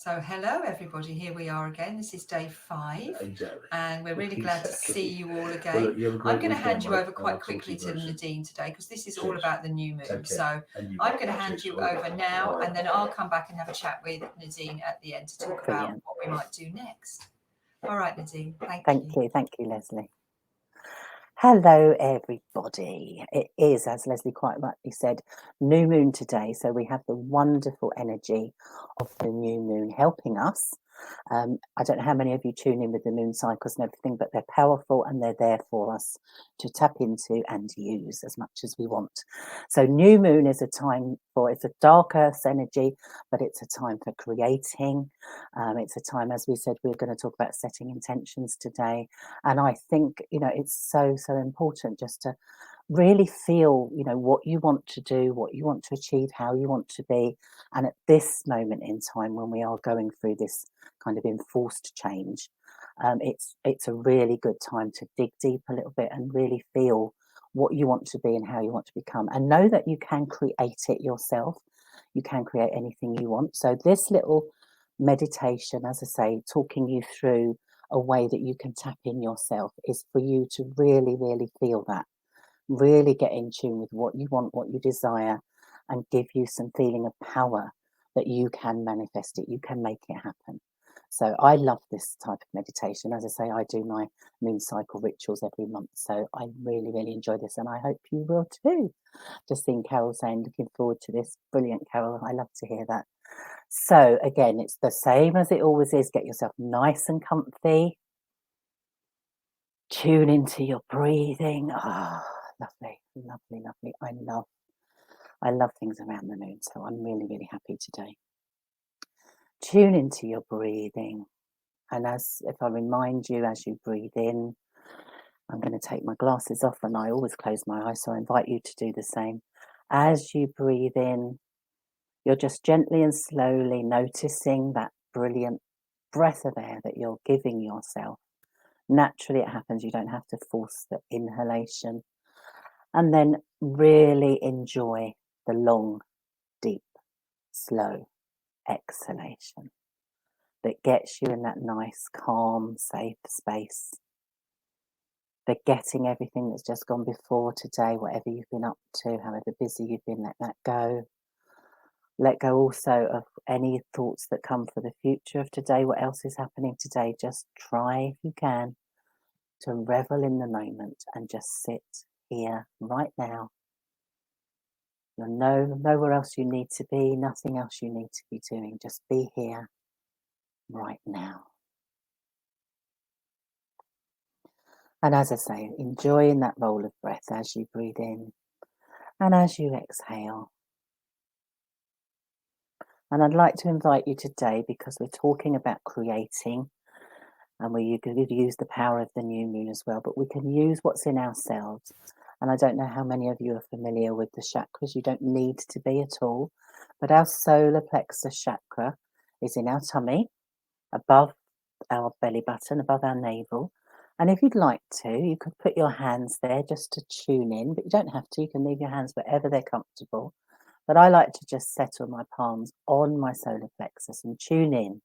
So hello everybody, here we are again. This is day 5 and we're really glad to see you all again. I'm going to hand you over quite quickly to Nadine today because this is all about the new moon. So I'm going to hand you over now and then I'll come back and have a chat with Nadine at the end to talk about what we might do next. All right, Nadine, thank you. Thank you, Leslie. Hello everybody. It is, as Leslie quite rightly said, new moon today, so we have the wonderful energy of the new moon helping us. I don't know how many of you tune in with the moon cycles and everything, but they're powerful and they're there for us to tap into and use as much as we want. So new moon is a time for, it's a dark earth's energy, but it's a time for creating. It's a time, as we said, we're going to talk about setting intentions today. And I think, it's so important just to really feel, what you want to do, what you want to achieve, how you want to be. And at this moment in time, when we are going through this kind of enforced change, it's a really good time to dig deep a little bit and really feel what you want to be and how you want to become, and know that you can create it yourself. You can create anything you want. So this little meditation, as I say, talking you through a way that you can tap in yourself, is for you to really feel that, really get in tune with what you want, what you desire, and give you some feeling of power that you can manifest it, you can make it happen. So I love this type of meditation. As I say, I do my moon cycle rituals every month, so I really enjoy this, and I hope you will too. Just seeing Carol saying, looking forward to this. Brilliant, Carol. I love to hear that. So again, it's the same as it always is. Get yourself nice and comfy. Tune into your breathing. Lovely. I love things around the moon, so I'm really happy today. Tune into your breathing. And if I remind you as you breathe in, I'm going to take my glasses off, and I always close my eyes, so I invite you to do the same. As you breathe in, you're just gently and slowly noticing that brilliant breath of air that you're giving yourself. Naturally, it happens. You don't have to force the inhalation. And then really enjoy the long, deep, slow exhalation that gets you in that nice, calm, safe space. Forgetting everything that's just gone before today, whatever you've been up to, however busy you've been, let that go. Let go also of any thoughts that come for the future of today, what else is happening today. Just try, if you can, to revel in the moment and just sit here right now. You're nowhere else you need to be, nothing else you need to be doing. Just be here right now. And as I say, enjoying that roll of breath as you breathe in and as you exhale. And I'd like to invite you today, because we're talking about creating, and we could use the power of the new moon as well, but we can use what's in ourselves. And I don't know how many of you are familiar with the chakras. You don't need to be at all, but our solar plexus chakra is in our tummy, above our belly button, above our navel. And if you'd like to, you could put your hands there just to tune in, but you don't have to. You can leave your hands wherever they're comfortable. But I like to just settle my palms on my solar plexus and tune in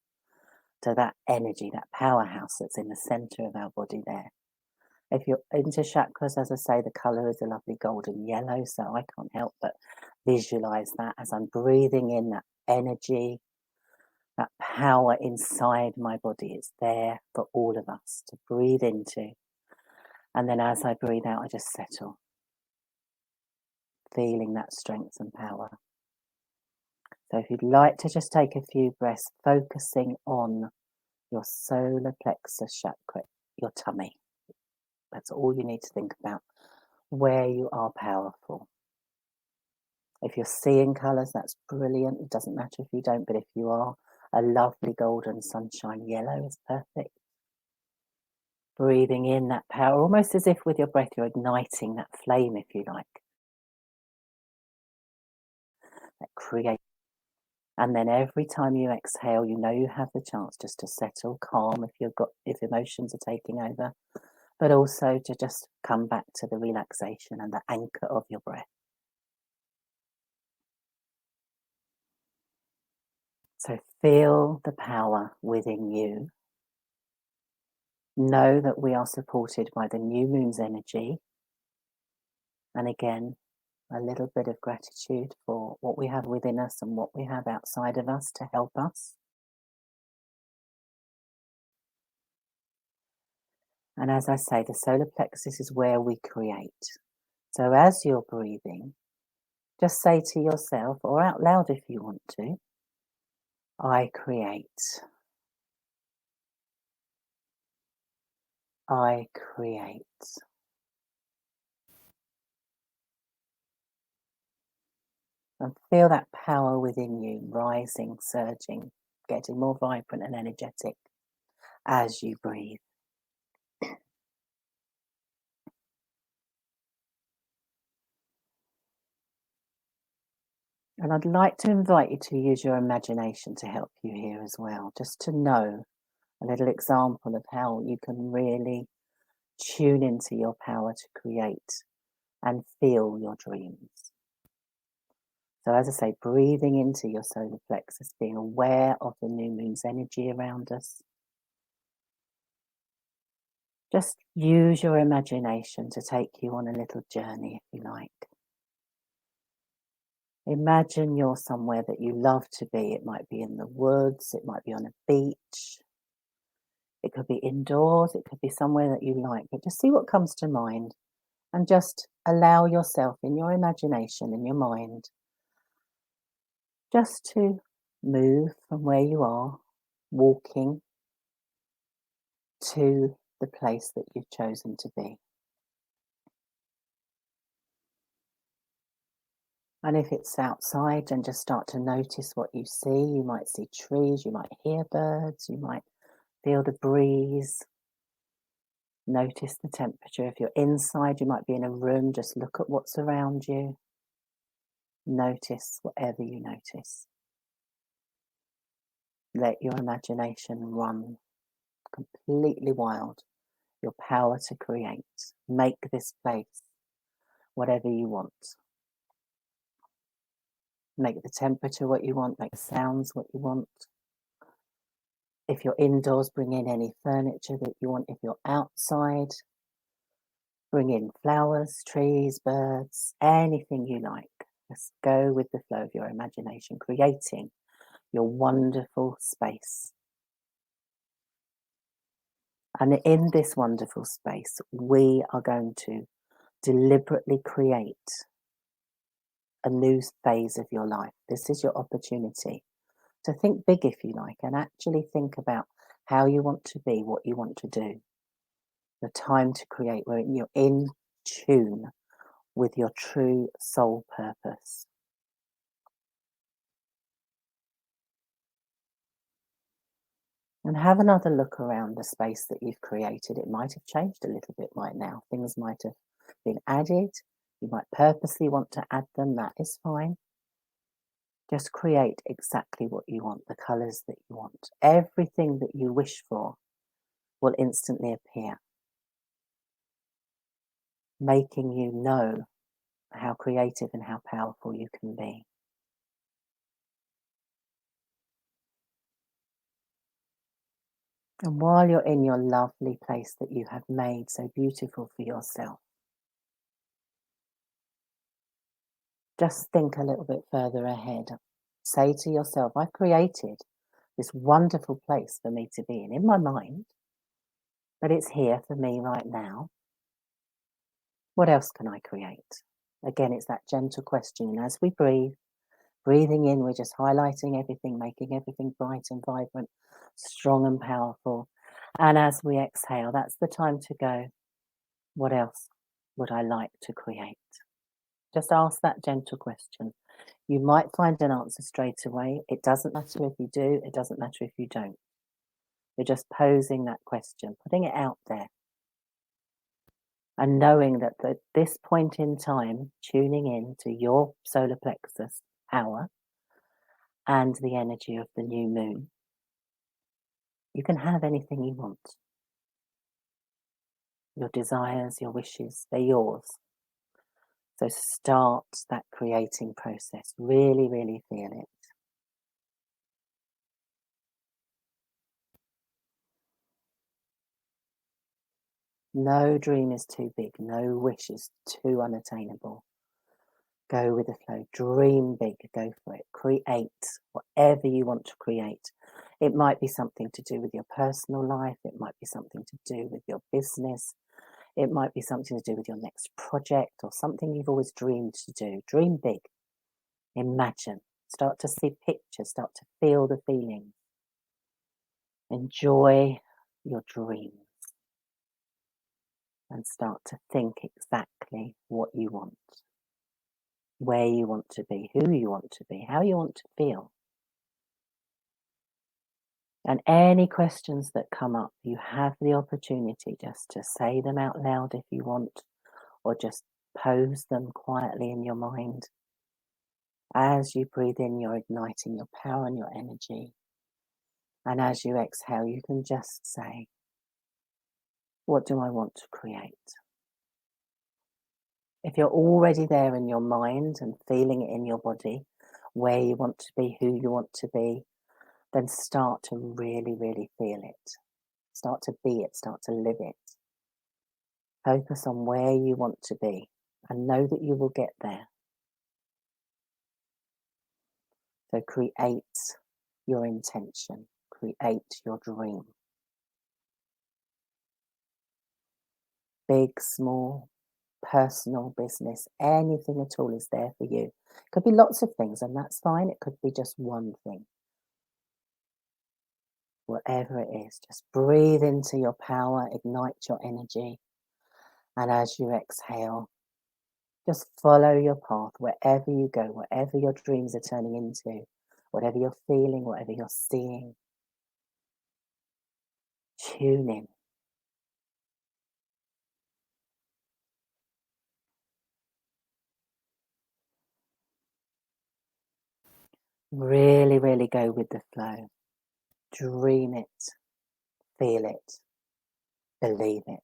to that energy, that powerhouse that's in the center of our body there. If you're into chakras, as I say, the color is a lovely golden yellow, so I can't help but visualize that as I'm breathing in that energy, that power inside my body. It's there for all of us to breathe into. And then as I breathe out, I just settle, feeling that strength and power. So if you'd like to just take a few breaths, focusing on your solar plexus chakra, your tummy. That's all you need to think about, where you are powerful. If you're seeing colours, that's brilliant. It doesn't matter if you don't, but if you are, a lovely golden sunshine yellow is perfect. Breathing in that power, almost as if with your breath you're igniting that flame, if you like. That create. And then every time you exhale, you know you have the chance just to settle, calm if emotions are taking over, but also to just come back to the relaxation and the anchor of your breath. So feel the power within you. Know that we are supported by the new moon's energy. And again, a little bit of gratitude for what we have within us and what we have outside of us to help us. And as I say, the solar plexus is where we create. So as you're breathing, just say to yourself, or out loud if you want to, I create. I create. And feel that power within you rising, surging, getting more vibrant and energetic as you breathe. And I'd like to invite you to use your imagination to help you here as well, just to know a little example of how you can really tune into your power to create and feel your dreams. So as I say, breathing into your solar plexus, being aware of the new moon's energy around us. Just use your imagination to take you on a little journey, if you like. Imagine you're somewhere that you love to be. It might be in the woods, it might be on a beach, it could be indoors, it could be somewhere that you like, but just see what comes to mind and just allow yourself in your imagination, in your mind, just to move from where you are, walking to the place that you've chosen to be. And if it's outside, then just start to notice what you see. You might see trees, you might hear birds, you might feel the breeze. Notice the temperature. If you're inside, you might be in a room, just look at what's around you. Notice whatever you notice. Let your imagination run completely wild. Your power to create. Make this place whatever you want. Make the temperature what you want, make the sounds what you want. If you're indoors, bring in any furniture that you want. If you're outside, bring in flowers, trees, birds, anything you like. Just go with the flow of your imagination, creating your wonderful space. And in this wonderful space, we are going to deliberately create a new phase of your life. This is your opportunity to think big, if you like, and actually think about how you want to be, what you want to do. The time to create, where you're in tune with your true soul purpose. And have another look around the space that you've created. It might have changed a little bit right now. Things might have been added. You might purposely want to add them. That is fine. Just create exactly what you want, the colours that you want. Everything that you wish for will instantly appear, making you know how creative and how powerful you can be. And while you're in your lovely place that you have made so beautiful for yourself, just think a little bit further ahead. Say to yourself, I've created this wonderful place for me to be in my mind, but it's here for me right now. What else can I create? Again, it's that gentle question. And as we breathe, breathing in, we're just highlighting everything, making everything bright and vibrant, strong and powerful. And as we exhale, that's the time to go, what else would I like to create? Just ask that gentle question. You might find an answer straight away. It doesn't matter if you do, it doesn't matter if you don't. You're just posing that question, putting it out there. And knowing that at this point in time, tuning in to your solar plexus power and the energy of the new moon, you can have anything you want. Your desires, your wishes, they're yours. So start that creating process. Really, really feel it. No dream is too big. No wish is too unattainable. Go with the flow. Dream big. Go for it. Create whatever you want to create. It might be something to do with your personal life. It might be something to do with your business. It might be something to do with your next project or something you've always dreamed to do. Dream big. Imagine. Start to see pictures. Start to feel the feelings. Enjoy your dreams. And start to think exactly what you want. Where you want to be. Who you want to be. How you want to feel. And any questions that come up, you have the opportunity just to say them out loud if you want, or just pose them quietly in your mind. As you breathe in, you're igniting your power and your energy. And as you exhale, you can just say, what do I want to create? If you're already there in your mind and feeling it in your body, where you want to be, who you want to be, then start to really, really feel it. Start to be it, start to live it. Focus on where you want to be and know that you will get there. So create your intention, create your dream. Big, small, personal, business, anything at all is there for you. It could be lots of things and that's fine. It could be just one thing. Whatever it is, just breathe into your power, ignite your energy. And as you exhale, just follow your path wherever you go, whatever your dreams are turning into, whatever you're feeling, whatever you're seeing. Tune in. Really, really go with the flow. Dream it, feel it, believe it.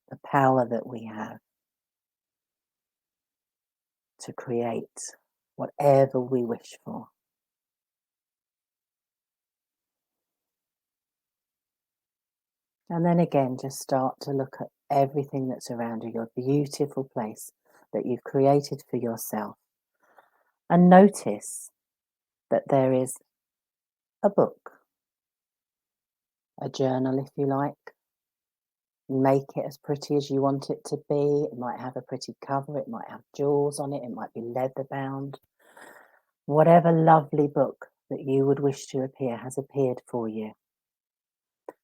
The power that we have to create whatever we wish for. And then again, just start to look at everything that's around you, your beautiful place that you've created for yourself. And notice that there is a book, a journal if you like. Make it as pretty as you want it to be. It might have a pretty cover, it might have jewels on it, it might be leather bound. Whatever lovely book that you would wish to appear has appeared for you.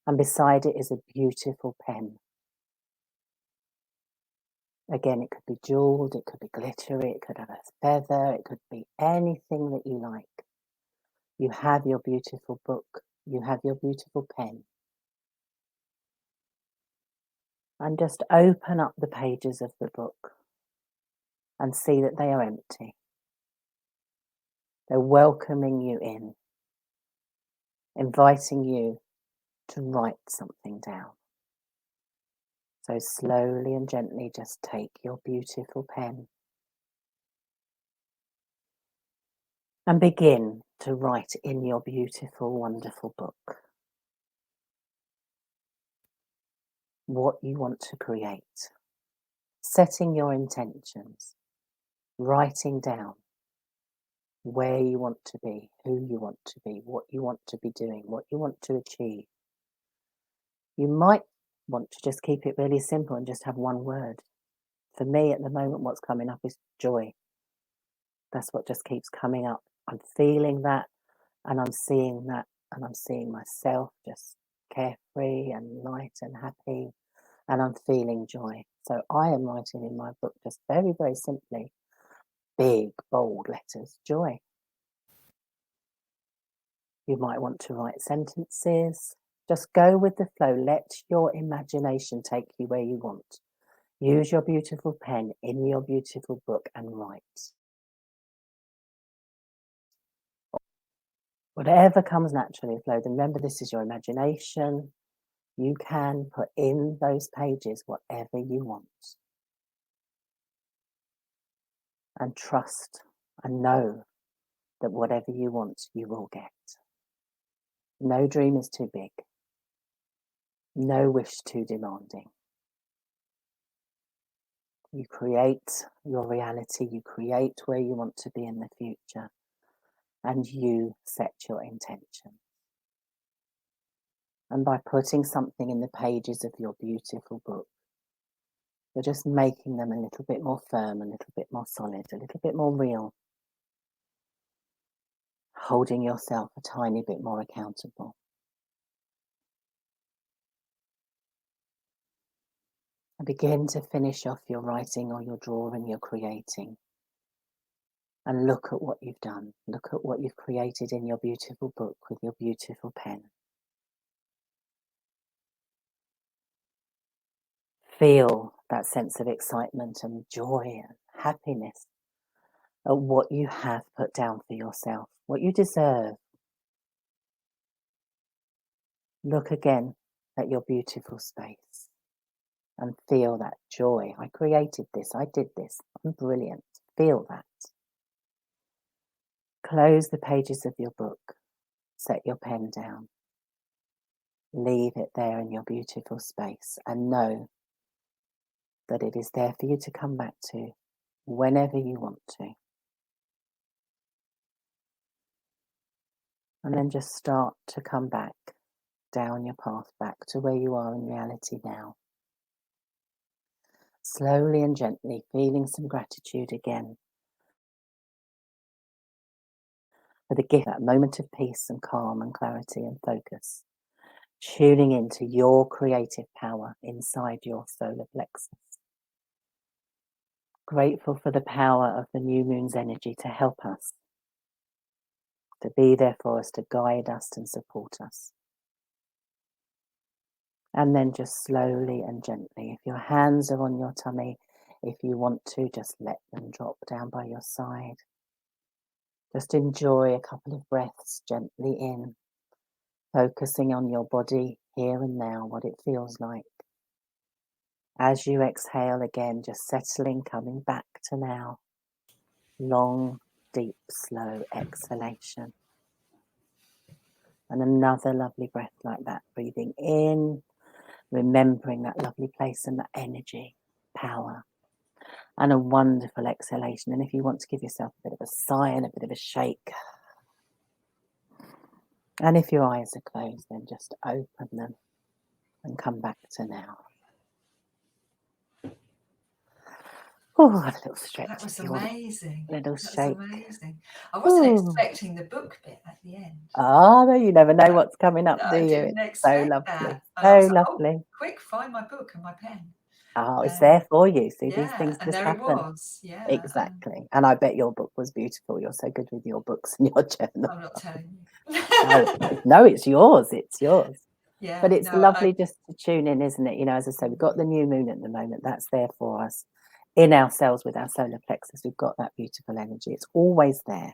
And beside it is a beautiful pen. Again, it could be jeweled, it could be glittery, it could have a feather, it could be anything that you like. You have your beautiful book, you have your beautiful pen. And just open up the pages of the book and see that they are empty. They're welcoming you in, inviting you to write something down. So slowly and gently just take your beautiful pen and begin to write in your beautiful, wonderful book what you want to create, setting your intentions, writing down where you want to be, who you want to be, what you want to be doing, what you want to achieve. You might want to just keep it really simple and just have one word. For me at the moment, what's coming up is joy. That's what just keeps coming up. I'm feeling that and I'm seeing that and I'm seeing myself just carefree and light and happy and I'm feeling joy. So I am writing in my book just very, very simply, big, bold letters, joy. You might want to write sentences. Just go with the flow. Let your imagination take you where you want. Use your beautiful pen in your beautiful book and write. Whatever comes naturally, flow. Then remember, this is your imagination. You can put in those pages whatever you want. And trust and know that whatever you want, you will get. No dream is too big. No wish too demanding. You create your reality, you create where you want to be in the future, and you set your intention. And by putting something in the pages of your beautiful book, you're just making them a little bit more firm, a little bit more solid, a little bit more real, holding yourself a tiny bit more accountable. And begin to finish off your writing or your drawing you're creating. And look at what you've done. Look at what you've created in your beautiful book with your beautiful pen. Feel that sense of excitement and joy and happiness at what you have put down for yourself, what you deserve. Look again at your beautiful space and feel that joy. I created this. I did this. I'm brilliant. Feel that. Close the pages of your book. Set your pen down. Leave it there in your beautiful space and know that it is there for you to come back to whenever you want to. And then just start to come back down your path back to where you are in reality now. Slowly and gently feeling some gratitude again for the gift, that moment of peace and calm and clarity and focus. Tuning into your creative power inside your solar plexus. Grateful for the power of the new moon's energy to help us, to be there for us, to guide us and support us. And then just slowly and gently, if your hands are on your tummy, if you want to, just let them drop down by your side. Just enjoy a couple of breaths gently in, focusing on your body here and now, what it feels like. As you exhale again, just settling, coming back to now. Long, deep, slow exhalation. And another lovely breath like that, breathing in, remembering that lovely place and that energy, power. And a wonderful exhalation. And if you want to give yourself a bit of a sigh and a bit of a shake. And if your eyes are closed, then just open them and come back to now. Oh, have a little stretch. That was amazing. Little that shake. was amazing. I wasn't expecting the book bit at the end. Ah, no, you never know what's coming up, do you? I didn't It's so expect lovely. that. And I was So like, lovely. oh, quick, find my book and my pen. Oh, it's there for you. See, yeah, these things and just there happen. it was. Yeah, exactly. And I bet your book was beautiful. You're so good with your books and your journal. I'm not telling you. No, it's yours. It's yours. Yeah, but it's lovely just to tune in, isn't it? You know, as I say, we've got the new moon at the moment. That's there for us in ourselves with our solar plexus. We've got that beautiful energy. It's always there.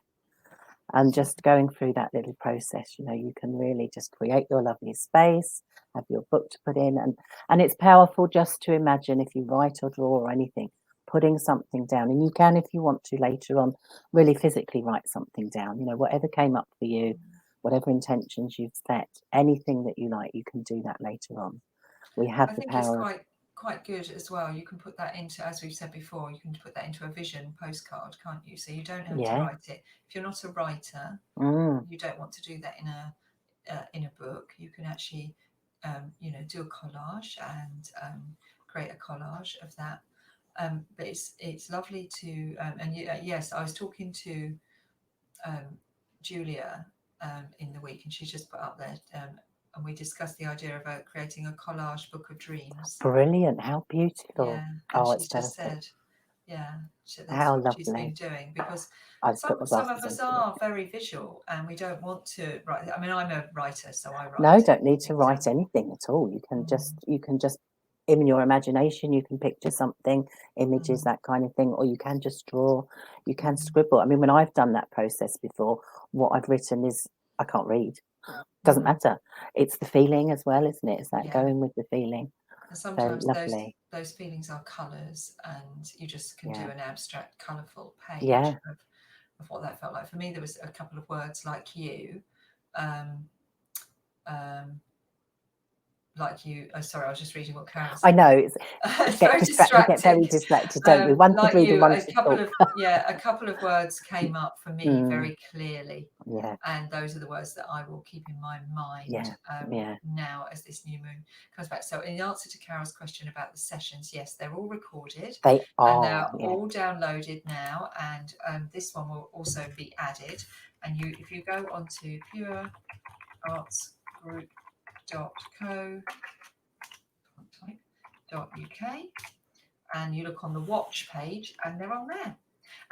And just going through that little process, you know, you can really just create your lovely space, have your book to put in. And it's powerful just to imagine, if you write or draw or anything, putting something down. And you can, if you want to later on, really physically write something down. You know, whatever came up for you, whatever intentions you've set, anything that you like, you can do that later on. We have the power. I think it's quite good as well. You can put that into, as we've said before, you can put that into a vision postcard, can't you? So you don't have to write it. If you're not a writer, you don't want to do that in a book. You can actually, you know, do a collage and create a collage of that. But it's lovely to, and yes, I was talking to Julia in the week, and she's just put up there. And we discussed the idea of creating a collage book of dreams. Brilliant! How beautiful! Yeah, and it's just perfect. said, yeah, that's how what lovely. she's been doing, because some of us are very visual, and we don't want to write. I mean, I'm a writer, so I write. No, don't need to write anything at all. You can just in your imagination, you can picture something, images, that kind of thing, or you can just draw. You can scribble. I mean, when I've done that process before, what I've written is, I can't read. Doesn't matter. It's the feeling as well, isn't it? It's that going with the feeling. And sometimes those feelings are colours, and you just can do an abstract, colourful page of what that felt like. For me, there was a couple of words like you, like you. Oh, sorry, I was just reading what Karen I said. know we get very Distracted. distracted, don't we? One Like to read and you, one a to couple talk. of a couple of words came up for me very clearly. Yeah. And those are the words that I will keep in my mind now as this new moon comes back. So in answer to Carol's question about the sessions, yes, they're all recorded. They are. And they're all downloaded now. And this one will also be added. And if you go onto pureartsgroup.co.uk and you look on the watch page, and they're on there.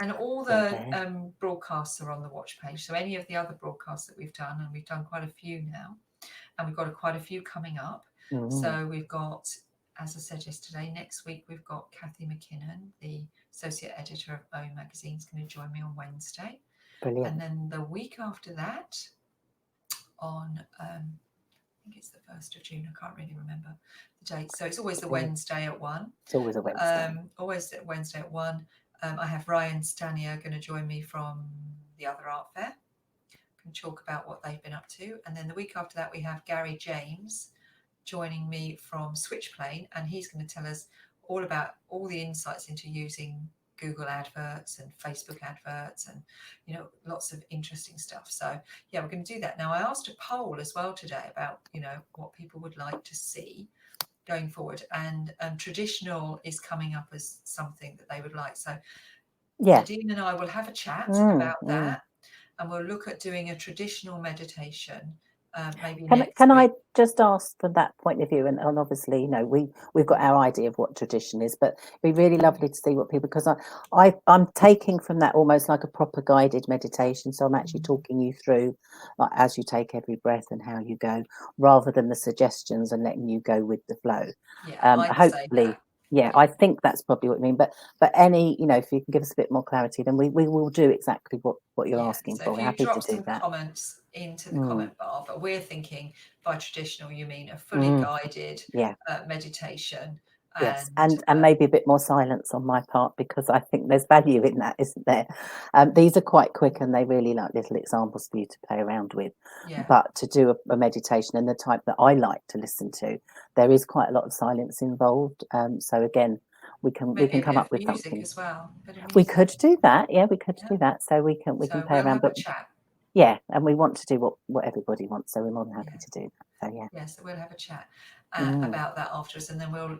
And all the broadcasts are on the watch page. So any of the other broadcasts that we've done, and we've done quite a few now, and we've got quite a few coming up. So we've got, as I said yesterday, next week we've got Kathy McKinnon, the associate editor of O Magazine, is going to join me on Wednesday. Brilliant. And then the week after that, on I think it's the 1st of June, I can't really remember the date. So it's always the Wednesday at 1. It's always a Wednesday. Always at Wednesday at 1. I have Ryan Stanier going to join me from the other art fair. Can talk about what they've been up to. And then the week after that, we have Gary James joining me from Switchplane, and he's going to tell us all about all the insights into using Google adverts and Facebook adverts, and lots of interesting stuff. So yeah, we're going to do that. Now I asked a poll as well today about what people would like to see going forward, and traditional is coming up as something that they would like. So Nadine and I will have a chat about that, and we'll look at doing a traditional meditation. Maybe can I just ask from that point of view, and obviously we've got our idea of what tradition is, but it'd be really lovely to see what people, because I'm taking from that almost like a proper guided meditation. So I'm actually talking you through, like, as you take every breath and how you go, rather than the suggestions and letting you go with the flow. Hopefully. Yeah, I think that's probably what you mean. But any, if you can give us a bit more clarity, then we will do exactly what you're asking for. We're happy to do some that. Comments into the comment bar, but we're thinking by traditional you mean a fully guided meditation. Yes, and maybe a bit more silence on my part, because I think there's value in that, isn't there? These are quite quick, and they really like little examples for you to play around with. But to do a meditation and the type that I like to listen to, there is quite a lot of silence involved. So again, we can come up with something as well. We could do that. Yeah, we could do that. So we can play around. But chat. Yeah, and we want to do what everybody wants, so we're more than happy to do that. So so we'll have a chat about that afterwards, and then we'll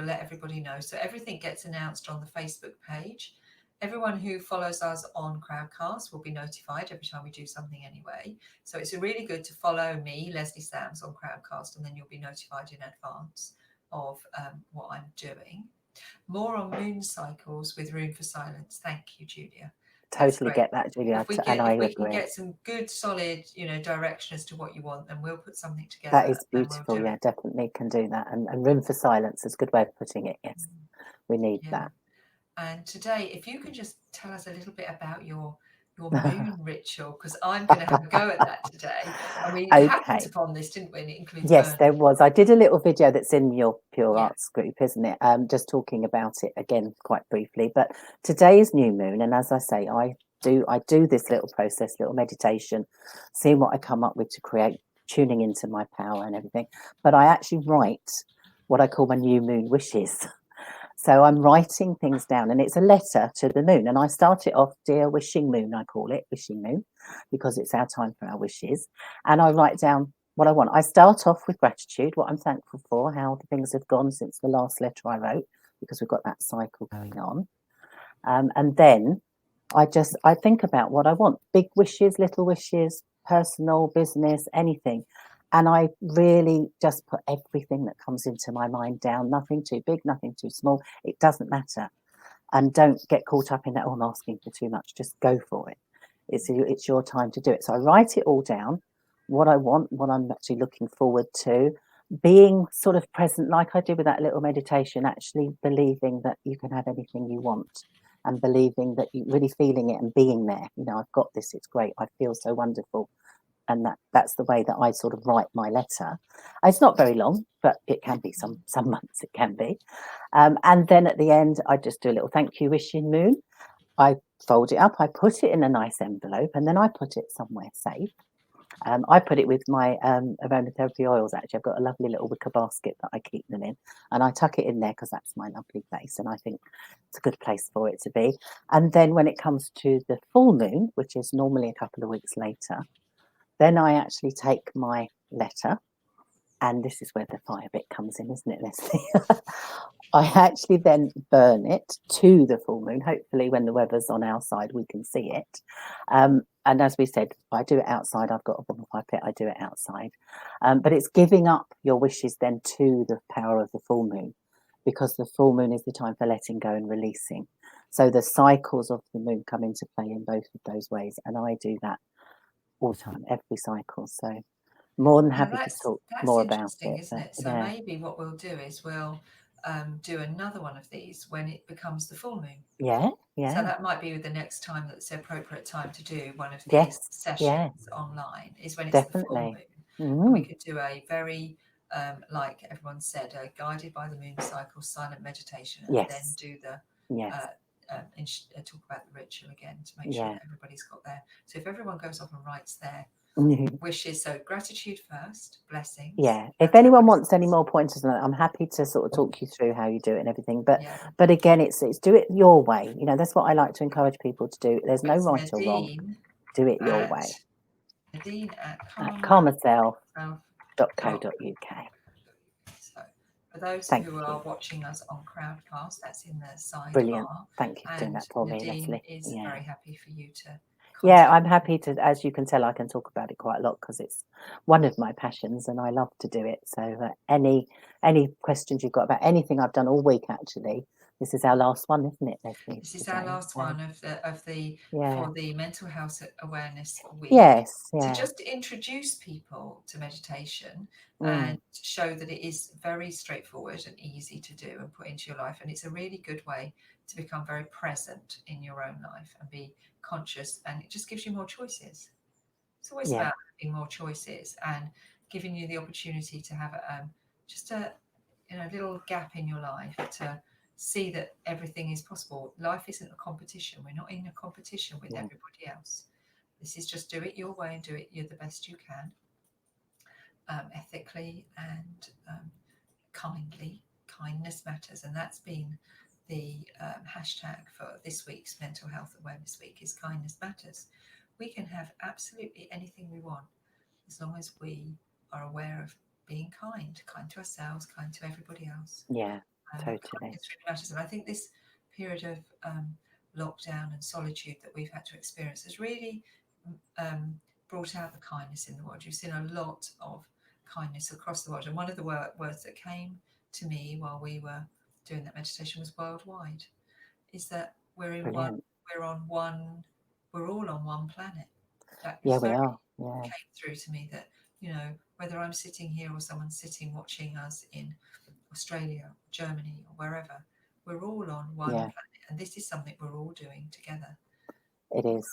let everybody know. So everything gets announced on the Facebook page. Everyone who follows us on Crowdcast will be notified every time we do something anyway. So it's really good to follow me, Leslie Sams, on Crowdcast, and then you'll be notified in advance of what I'm doing. More on moon cycles with room for silence. Thank you, Julia. Totally get that, Julia. If we can get some good, solid, direction as to what you want, then we'll put something together. That is beautiful. Yeah, definitely can do that. And room for silence is a good way of putting it. Yes, we need that. And today, if you can just tell us a little bit about your moon ritual, because I'm going to have a go at that today. And we happened upon this, didn't we? And it includes Yes, there was. I did a little video that's in your Pure Arts group, isn't it? Just talking about it again quite briefly. But today is new moon, and as I say, I do this little process, little meditation, seeing what I come up with to create, tuning into my power and everything. But I actually write what I call my new moon wishes. So I'm writing things down, and it's a letter to the moon. And I start it off, dear wishing moon, I call it wishing moon, because it's our time for our wishes. And I write down what I want. I start off with gratitude, what I'm thankful for, how the things have gone since the last letter I wrote, because we've got that cycle going on. And then I think about what I want, big wishes, little wishes, personal, business, anything. And I really just put everything that comes into my mind down, nothing too big, nothing too small. It doesn't matter. And don't get caught up in that, I'm asking for too much. Just go for it. It's your time to do it. So I write it all down, what I want, what I'm actually looking forward to, being sort of present, like I did with that little meditation, actually believing that you can have anything you want, and believing that you're really feeling it and being there. I've got this, it's great, I feel so wonderful. And that's the way that I sort of write my letter. It's not very long, but it can be some months, it can be. And then at the end, I just do a little thank you wishing moon. I fold it up, I put it in a nice envelope, and then I put it somewhere safe. I put it with my aromatherapy oils. Actually, I've got a lovely little wicker basket that I keep them in, and I tuck it in there because that's my lovely place, and I think it's a good place for it to be. And then when it comes to the full moon, which is normally a couple of weeks later, then I actually take my letter, and this is where the fire bit comes in, isn't it, Leslie? I actually then burn it to the full moon. Hopefully, when the weather's on our side, we can see it. And as we said, I do it outside. I've got a bonfire pit. I do it outside. But it's giving up your wishes then to the power of the full moon, because the full moon is the time for letting go and releasing. So the cycles of the moon come into play in both of those ways. And I do that all the time, every cycle. So more than happy to talk more about it. Isn't it? So maybe what we'll do is we'll do another one of these when it becomes the full moon. Yeah. So that might be the next time that's the appropriate time to do one of these sessions online, is when it's the full moon. And we could do a very, like everyone said, a guided by the moon cycle silent meditation, and then do the talk about the ritual again to make sure that everybody's got there. So if everyone goes off and writes their wishes, so gratitude first, blessings. Yeah, if anyone wants any more pointers on that, I'm happy to sort of talk you through how you do it and everything. But again, it's do it your way. You know, that's what I like to encourage people to do. There's no right or wrong. Do it your way. Nadine at calmerself.co.uk. So for those who are watching us on Crowdcast, that's in the sidebar. Brilliant. Thank you for doing that for me, Leslie. Is very happy for you to. Yeah, I'm happy to. As you can tell, I can talk about it quite a lot because it's one of my passions, and I love to do it. So any questions you've got about anything I've done all week, actually, this is our last one, isn't it, Leslie? This is our last one for the Mental Health Awareness Week. Yes, to just introduce people to meditation and show that it is very straightforward and easy to do and put into your life, and it's a really good way to become very present in your own life and be conscious, and it just gives you more choices. It's always about having more choices and giving you the opportunity to have just a little gap in your life to see that everything is possible. Life isn't a competition. We're not in a competition with everybody else. This is just do it your way and do it the best you can, ethically and kindly. Kindness matters, and that's been the hashtag for this week's Mental Health Awareness Week is Kindness Matters. We can have absolutely anything we want as long as we are aware of being kind to ourselves, kind to everybody else. Yeah, totally. Kindness really matters, and I think this period of lockdown and solitude that we've had to experience has really brought out the kindness in the world. You've seen a lot of kindness across the world, and one of the words that came to me while we were doing that meditation was worldwide. Is that we're in one, we're on one, we're all on one planet. That we are. Came through to me that whether I'm sitting here or someone's sitting watching us in Australia, Germany, or wherever, we're all on one planet, and this is something we're all doing together. It is.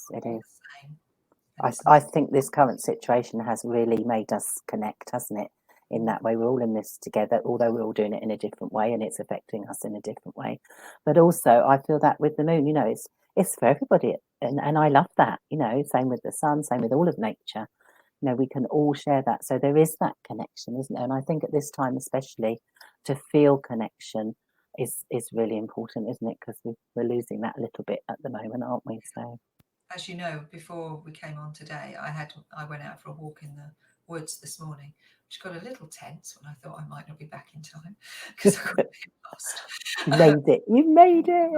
I think this current situation has really made us connect, hasn't it? In that way, we're all in this together, although we're all doing it in a different way, and it's affecting us in a different way. But also, I feel that with the moon, it's for everybody, and I love that. Same with the sun, same with all of nature. We can all share that. So there is that connection, isn't there? And I think at this time, especially, to feel connection is really important, isn't it? Because we're losing that a little bit at the moment, aren't we? So. As you know, before we came on today, I went out for a walk in the woods this morning, which got a little tense when I thought I might not be back in time because I got a bit lost. You made it. I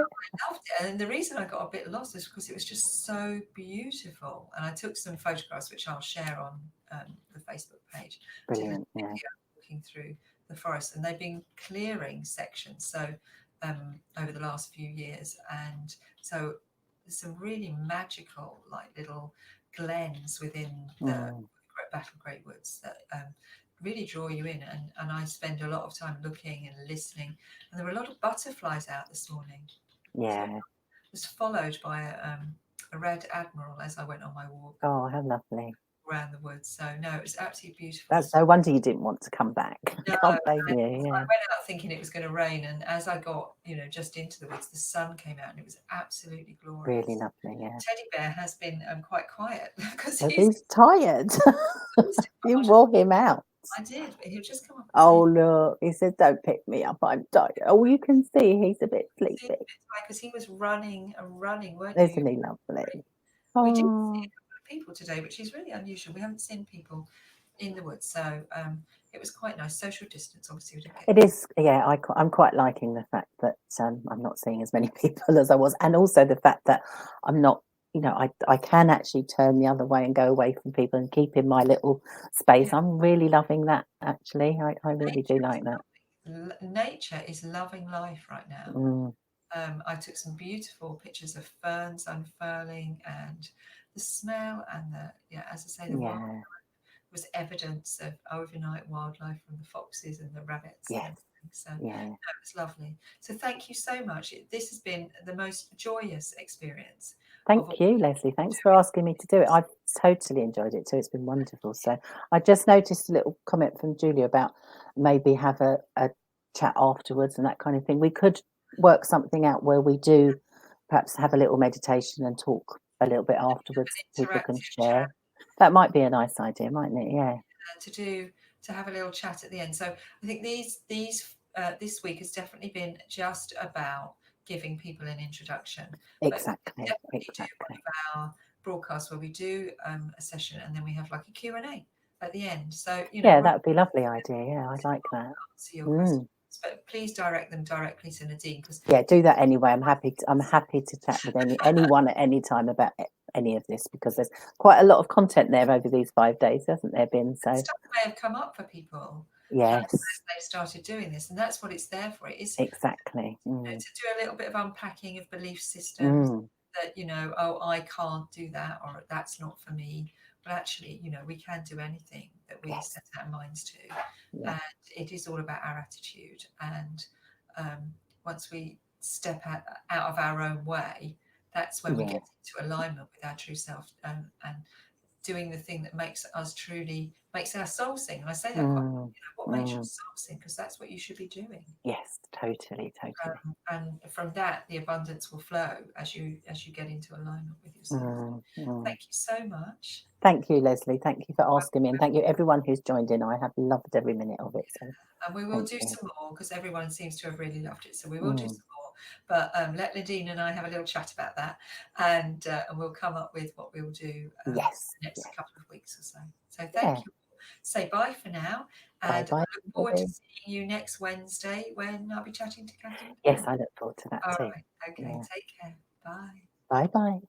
loved it, and the reason I got a bit lost is because it was just so beautiful, and I took some photographs which I'll share on the Facebook page. Brilliant, walking through the forest, and they've been clearing sections over the last few years, and so some really magical little glens within the Battle Great Woods that really draw you in, and I spend a lot of time looking and listening, and there were a lot of butterflies out this morning. So I was followed by a red admiral as I went on my walk. Oh, how lovely. around the woods. So no, it was absolutely beautiful. That's no wonder you didn't want to come back. No, Can't blame you. I Yeah, went out thinking it was going to rain, and as I got, just into the woods, the sun came out, and it was absolutely glorious. really lovely. Yeah, Teddy Bear has been quite quiet because he's tired. You wore him out. I did, but he'll just come up. Oh look, he said, "Don't pick me up. I'm tired." Oh, you can see he's a bit sleepy. Because he was running and running, weren't you? Isn't he lovely? We did see a Oh, couple of people today, which is really unusual. We haven't seen people in the woods, so it was quite nice. Social distance, obviously, we didn't get. it is. Yeah, I'm quite liking the fact that I'm not seeing as many people as I was, and also the fact that I'm not. I can actually turn the other way and go away from people and keep in my little space. Yeah. I'm really loving that. Actually, I really do like that. Nature is loving life right now. Mm. I took some beautiful pictures of ferns unfurling, and the smell and as I say, the wildlife was evidence of overnight wildlife from the foxes and the rabbits. Yes. And everything. So it was lovely. So thank you so much. This has been the most joyous experience. Thank you, Leslie. Thanks for asking me to do it. I've totally enjoyed it too. It's been wonderful. So I just noticed a little comment from Julia about maybe have a chat afterwards and that kind of thing. We could work something out where we do perhaps have a little meditation and talk a little bit afterwards. People can share. That might be a nice idea, mightn't it? Yeah. To have a little chat at the end. So I think this week has definitely been just about giving people an introduction. Exactly. But we definitely do one of our broadcasts where we do a session and then we have like a Q&A at the end. So that would be a lovely idea. Yeah, I'd like that. Answer your questions, but please direct them directly to Nadine, because do that anyway. I'm happy to chat with anyone at any time about any of this, because there's quite a lot of content there over these 5 days, hasn't there been? So stuff may have come up for people. Yes, as they started doing this, and that's what it's there for. It is exactly to do a little bit of unpacking of belief systems that I can't do that, or that's not for me. But actually, we can do anything that we set our minds to, and it is all about our attitude. And once we step out of our own way, that's when we get into alignment with our true self, and doing the thing that makes our soul sing. And I say that what makes your soul sing, because that's what you should be doing. Yes, totally. And from that, the abundance will flow as you get into alignment with yourself. Thank you so much. Thank you, Leslie. Thank you for asking me, and thank you everyone who's joined in. I have loved every minute of it. So. And we will do some more, because everyone seems to have really loved it. So we will do some more. But let Nadine and I have a little chat about that, and we'll come up with what we'll do the next couple of weeks or so. So thank you. Say bye for now, and I look forward to seeing you next Wednesday when I'll be chatting to Catherine. Yes, I look forward to that All too. right. Okay. Take care. Bye. Bye.